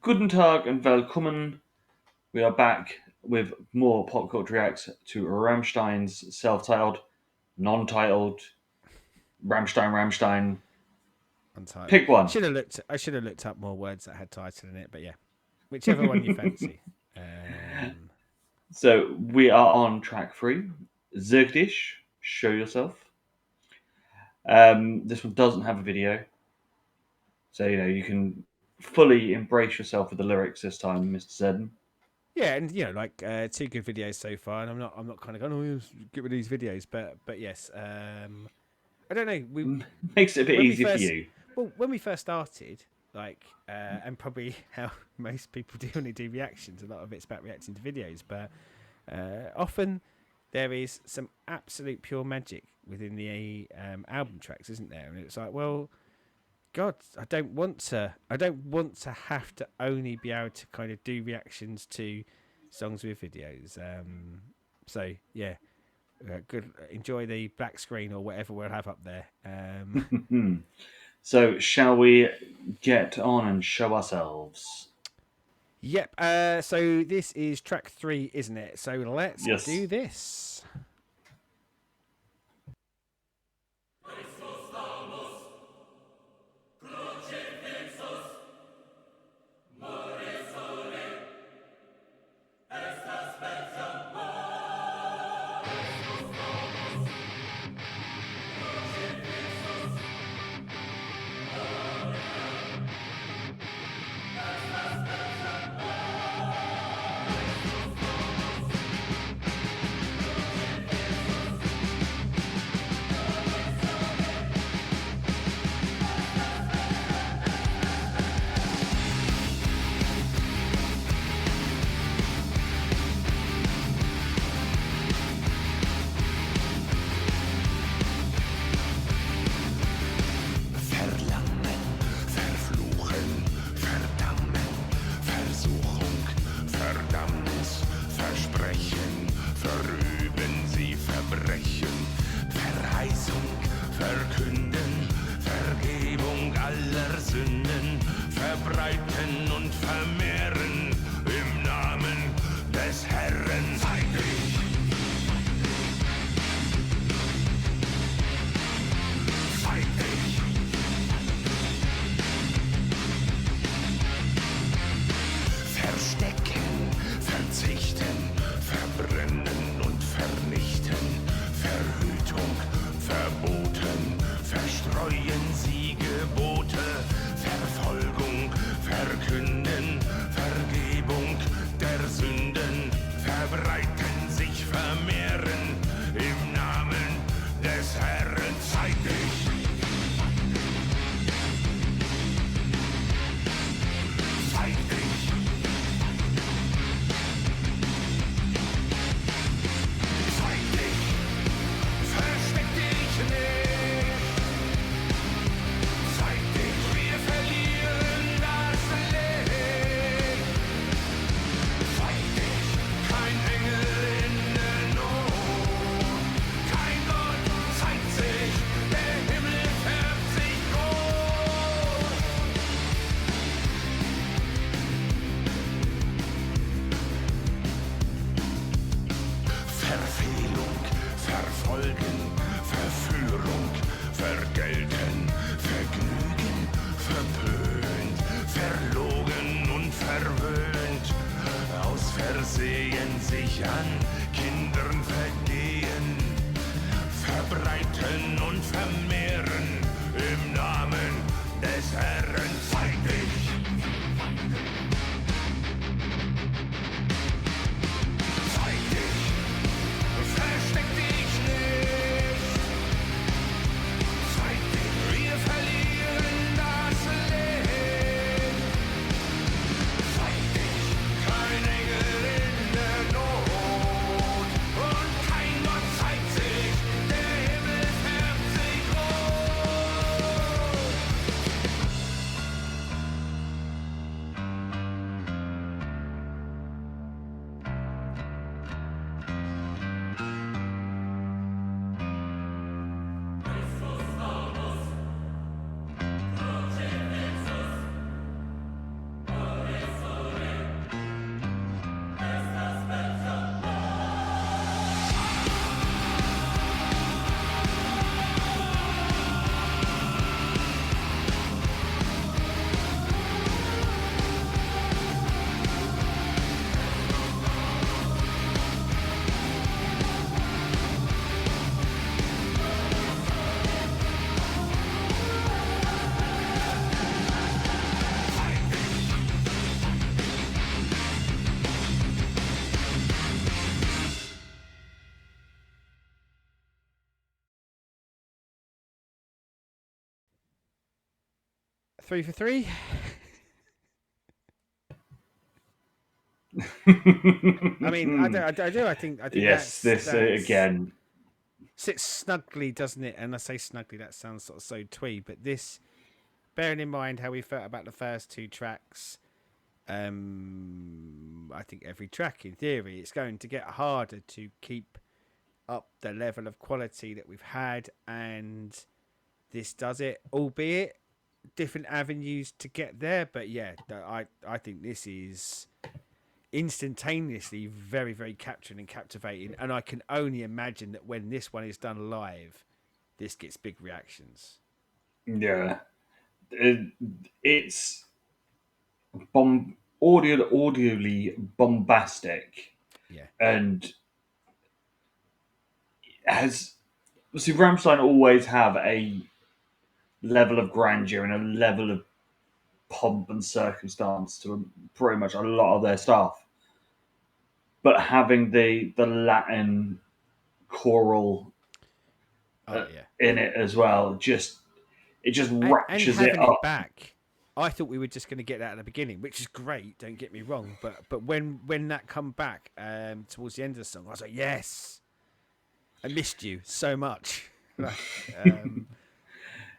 Guten Tag and willkommen. We are back with more pop culture reacts to Rammstein's self-titled, non-titled, Rammstein. Untitled. Pick one. I should have looked up more words that had title in it, but yeah, whichever one you fancy. So we are on track 3. Zeig Dich, show yourself. This one doesn't have a video, so you can fully embrace yourself with the lyrics this time, Mr. Zedden. Yeah, and two good videos so far, and I'm not kind of going, get rid of these videos, but yes, I don't know. Makes it a bit When we easier for first you. when we first started, and probably how most people do when they do reactions, a lot of it's about reacting to videos, but often there is some absolute pure magic within the album tracks, isn't there? And it's like, well, God, I don't want to have to only be able to kind of do reactions to songs with videos. So yeah, good. Enjoy the black screen or whatever we'll have up there. So shall we get on and show ourselves? Yep. So this is track 3, isn't it? So let's Yes. do this. Verbreiten und vermehren im Namen des Herrn. Zeig dich! Zeig dich! Verstecken, verzichten, verbrennen und vernichten. Verhütung, verboten, verstreuen sie Gebote. Verfolgung, verkünden, Vergebung der Sünden, verbreiten sich, vermehren im Namen des Herrn. Zeig dich! Zeig dich! Zeig dich! Versteck dich nicht! Zeig dich, wir verlieren das Leben. Zeig dich, kein Engel in der Not. Kein Gott zeigt sich, der Himmel färbt sich rot. Verfehlung, verfolgen, Verführung, vergelten, Vergnügen, verpönt, verlogen und verwöhnt, aus Versehen sich an Kindern vergehen, verbreiten und vermehren im Namen des Herrn. Zeig dich! Zeig dich! Versteck dich nicht! Zeig dich, wir verlieren das Leben. Zeig dich, kein Engel in der Not und kein 3 for 3. I mean, I do. I think Yes, this that's again. sits snugly, doesn't it? And I say snugly, that sounds sort of so twee, but this, bearing in mind how we felt about the first 2 tracks, I think every track, in theory, it's going to get harder to keep up the level of quality that we've had, and this does it, albeit different avenues to get there. But yeah, I think this is instantaneously very, very capturing and captivating, and I can only imagine that when this one is done live, this gets big reactions. Yeah. It's audioly bombastic, Yeah, and has see Rammstein always have a level of grandeur and a level of pomp and circumstance to pretty much a lot of their stuff. But having the Latin choral oh yeah, in it as well, it just and ratchets it having it up. back. I thought we were just going to get that at the beginning, which is great. Don't get me wrong, but when that come back towards the end of the song, I was like, yes, I missed you so much. Like, and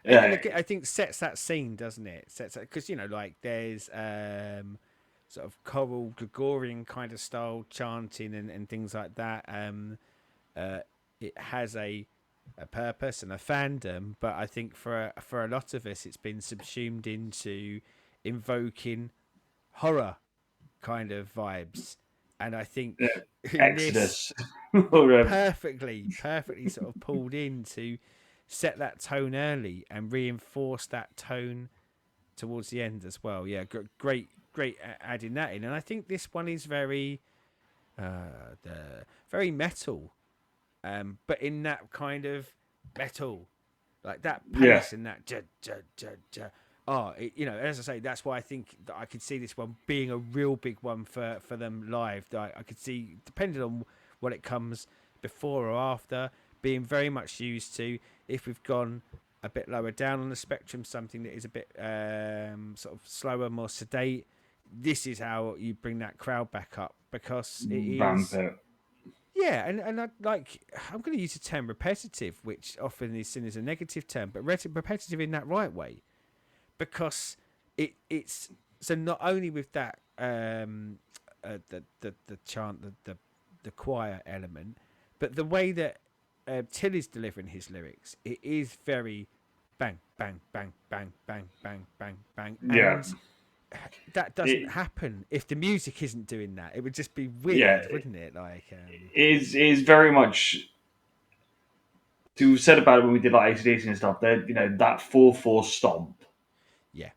Yeah, again, I think sets that scene, doesn't it? Sets that, because like there's sort of choral Gregorian kind of style chanting and things like that. It has a purpose and a fandom, but I think for a lot of us, it's been subsumed into invoking horror kind of vibes, and I yeah. think in this Exodus. Or, perfectly sort of pulled in to set that tone early and reinforce that tone towards the end as well. Yeah, great adding that in, and I think this one is very very metal, but in that kind of metal, like that yeah, pace and that oh, as I say, that's why I think that I could see this one being a real big one for them live. That I could see, depending on what it comes before or after, being very much used to. If we've gone a bit lower down on the spectrum, something that is a bit sort of slower, more sedate, this is how you bring that crowd back up, because it is. Vampire. Yeah, and I'm going to use the term repetitive, which often is seen as a negative term, but repetitive in that right way, because it's so not only with that the chant, the choir element, but the way that Till is delivering his lyrics, it is very bang bang bang bang bang bang bang bang, Yeah, and that doesn't it, happen if the music isn't doing that. It would just be yeah, weird, wouldn't it? Like, is very much. We said about it when we did like ACDC and stuff. That that 4/4 stomp, yeah,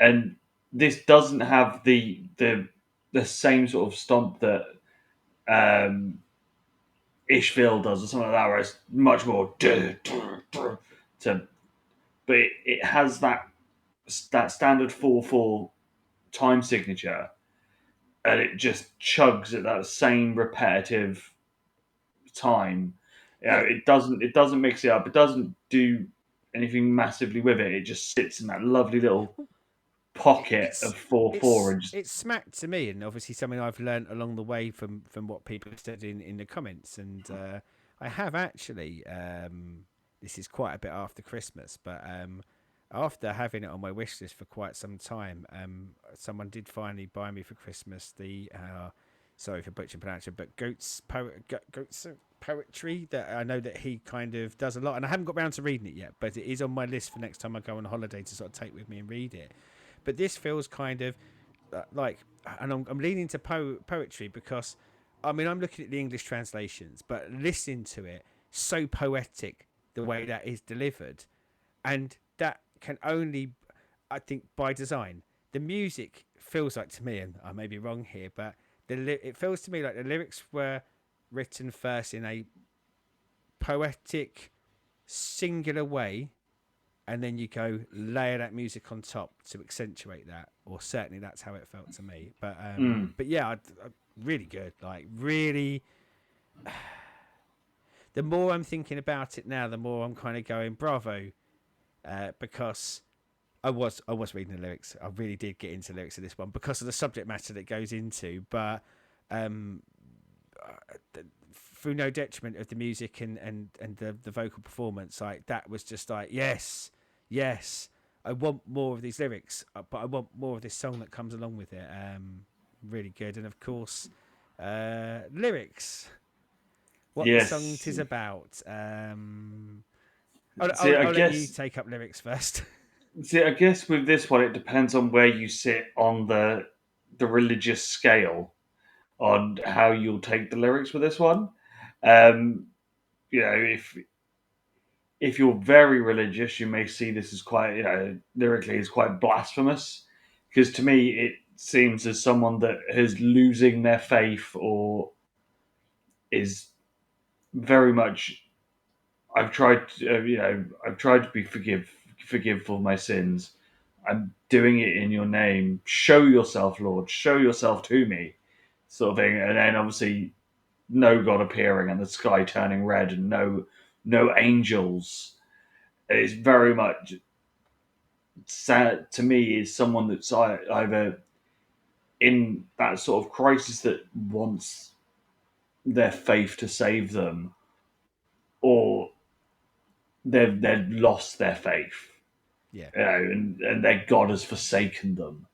and this doesn't have the same sort of stomp that um, Ishville does or something like that, where it's much more to, but it has that standard 4/4 time signature, and it just chugs at that same repetitive time. yeah. It doesn't mix it up. It doesn't do anything massively with it. It just sits in that lovely little pocket of It's 4/4 and just it's smacked to me, and obviously something I've learned along the way from what people have said in the comments, and I have actually. This is quite a bit after Christmas, but after having it on my wish list for quite some time, someone did finally buy me for Christmas the sorry for butchering pronunciation, but goats poetry that I know that he kind of does a lot, and I haven't got around to reading it yet, but it is on my list for next time I go on holiday to sort of take with me and read it. But this feels kind of like, and I'm leaning to poetry, because I mean I'm looking at the English translations, but listening to it, so poetic the way that is delivered, and that can only, I think, by design. The music feels like to me, and I may be wrong here, but it feels to me like the lyrics were written first in a poetic, singular way, and then you go layer that music on top to accentuate that, or certainly that's how it felt to me. But yeah, really good, like really. The more I'm thinking about it now, the more I'm kind of going bravo, because I was reading the lyrics. I really did get into lyrics of this one because of the subject matter that goes into, but um, through no detriment of the music and the vocal performance, like that was just like yes, yes. I want more of these lyrics, but I want more of this song that comes along with it. Really good, and of course, lyrics. What the song Yes. is about. I'll, See, I'll, I I'll let you guess. take up lyrics first. See, I guess with this one, it depends on where you sit on the religious scale on how you'll take the lyrics with this one. Um, if you're very religious, you may see this as quite, lyrically as quite blasphemous. Because to me, it seems as someone that is losing their faith or is very much. I've tried to be forgiveful of my sins. I'm doing it in your name. Show yourself, Lord. Show yourself to me, sort of thing. And then obviously, no God appearing and the sky turning red, and no angels. It's very much sad to me. Is someone that's either in that sort of crisis that wants their faith to save them, or they've lost their faith, Yeah. and their God has forsaken them.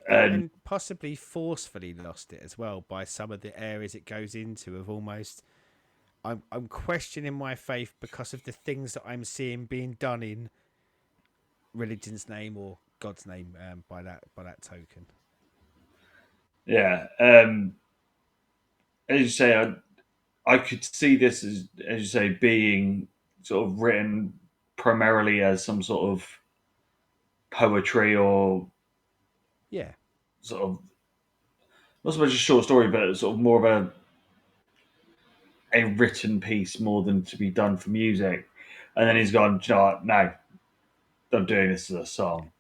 and And and possibly forcefully lost it as well by some of the areas it goes into of almost I'm questioning my faith because of the things that I'm seeing being done in religion's name or God's name by that token. yeah, as you say, I could see this as you say, being sort of written primarily as some sort of poetry or Yeah. sort of not so much a short story, but sort of more of a written piece more than to be done for music. And then he's gone, "Do you know what? No, I'm doing this as a Yeah. song."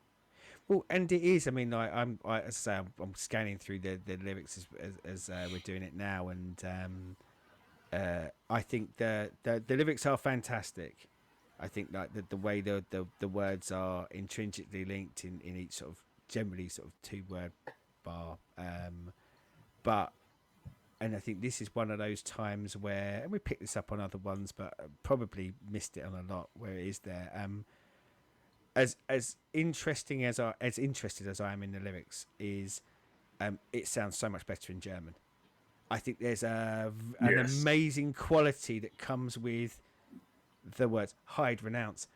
Well, and it is. I mean, like as I say, I'm scanning through the lyrics as we're doing it now, and I think the lyrics are fantastic. I think like the way the words are intrinsically linked in each sort of generally sort of 2 word bar. But and I think this is one of those times where, and we picked this up on other ones, but probably missed it on a lot where it is there. As interesting as interested as I am in the lyrics is, it sounds so much better in German. I think there's an Yes. amazing quality that comes with the words hide, renounce.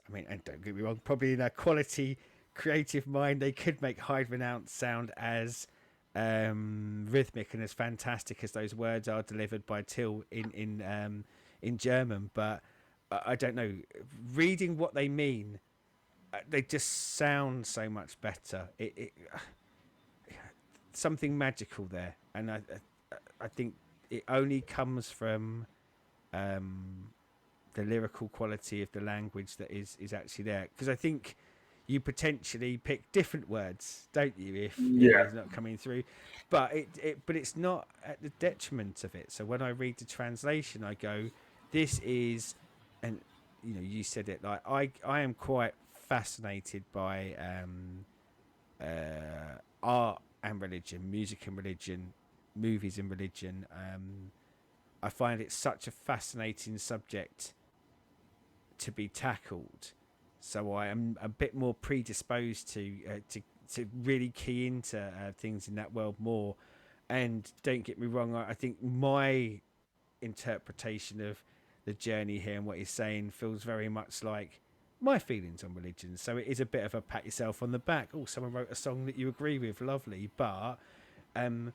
I mean, and don't get me wrong, probably in a quality creative mind, they could make hide, renounce sound as rhythmic and as fantastic as those words are delivered by Till in German. But I don't know, reading what they mean, they just sound so much better. It something magical there, and I think it only comes from um, the lyrical quality of the language that is actually there. Because I think you potentially pick different words, don't you, if it Yeah. is not coming through? But but it's not at the detriment of it. So when I read the translation, I go, this is, and you said it, like I am quite fascinated by art and religion, music and religion, movies and religion. I find it such a fascinating subject to be tackled. So I am a bit more predisposed to really key into things in that world more. And don't get me wrong, I think my interpretation of the journey here and what he's saying feels very much like my feelings on religion. So it is a bit of a pat yourself on the back. Oh, someone wrote a song that you agree with, lovely. But um,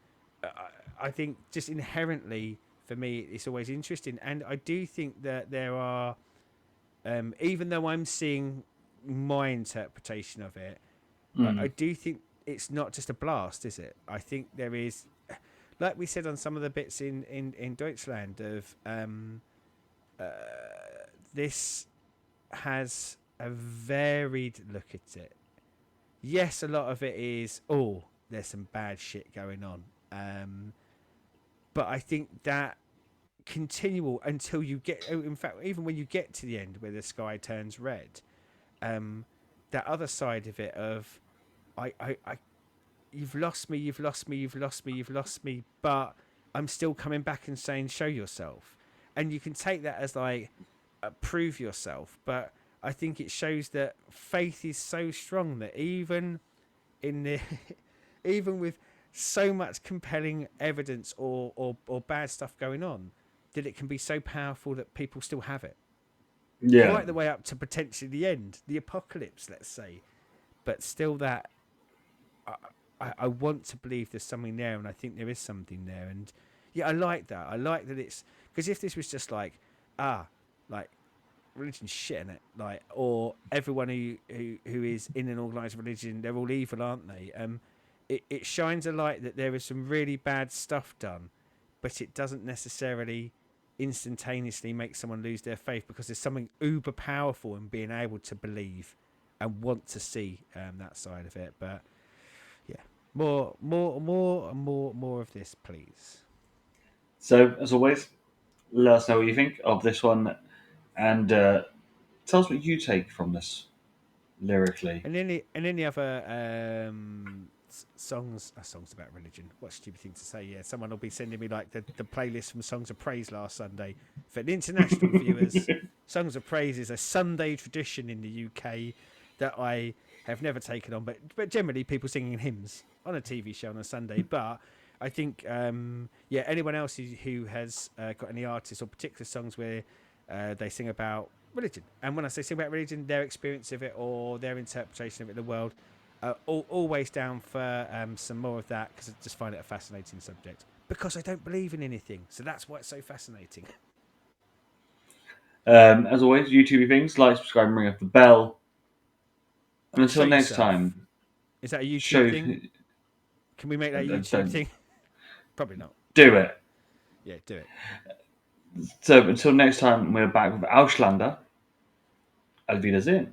I think just inherently for me, it's always interesting, and I do think that there are, even though I'm seeing my interpretation of it, I Mm. do think it's not just a blast, is it? I think there is, like we said on some of the bits in Deutschland, of uh, this has a varied look at it. Yes, a lot of it is, oh, there's some bad shit going on. But I think that continual until you get, in fact, even when you get to the end where the sky turns red, um, that other side of it of I you've lost me, you've lost me, you've lost me, you've lost me, but I'm still coming back and saying show yourself, and you can take that as like prove yourself, but I think it shows that faith is so strong that even in the even with so much compelling evidence or bad stuff going on, that it can be so powerful that people still have it Yeah. right the way up to potentially the end, the apocalypse, let's say. But still, that I want to believe there's something there, and I think there is something there. And yeah, I like that. I like that it's because if this was just like like religion's shit in it, like or everyone who is in an organized religion, they're all evil, aren't they? It shines a light that there is some really bad stuff done, but it doesn't necessarily instantaneously make someone lose their faith because there's something uber powerful in being able to believe and want to see that side of it. But yeah, more of this, please. So, as always, let us know what you think of this one, and tell us what you take from this lyrically. And any other songs about religion. What a stupid thing to say. Yeah, someone will be sending me like the playlist from Songs of Praise last Sunday. For the international viewers, Songs of Praise is a Sunday tradition in the UK that I have never taken on, but generally people singing hymns on a TV show on a Sunday. But I think yeah, anyone else who has got any artists or particular songs where they sing about religion, and when I say sing about religion, their experience of it or their interpretation of it in the world, always down for some more of that because I just find it a fascinating subject. Because I don't believe in anything, so that's why it's so fascinating. As always, YouTube things, like, subscribe, and ring up the bell. And Show until next yourself. time, Is that a YouTube show. thing? Can we make that a YouTube Don't thing? Probably not. do it. Yeah, do it. So until next time, we're back with Auslander. Auf Wiedersehen.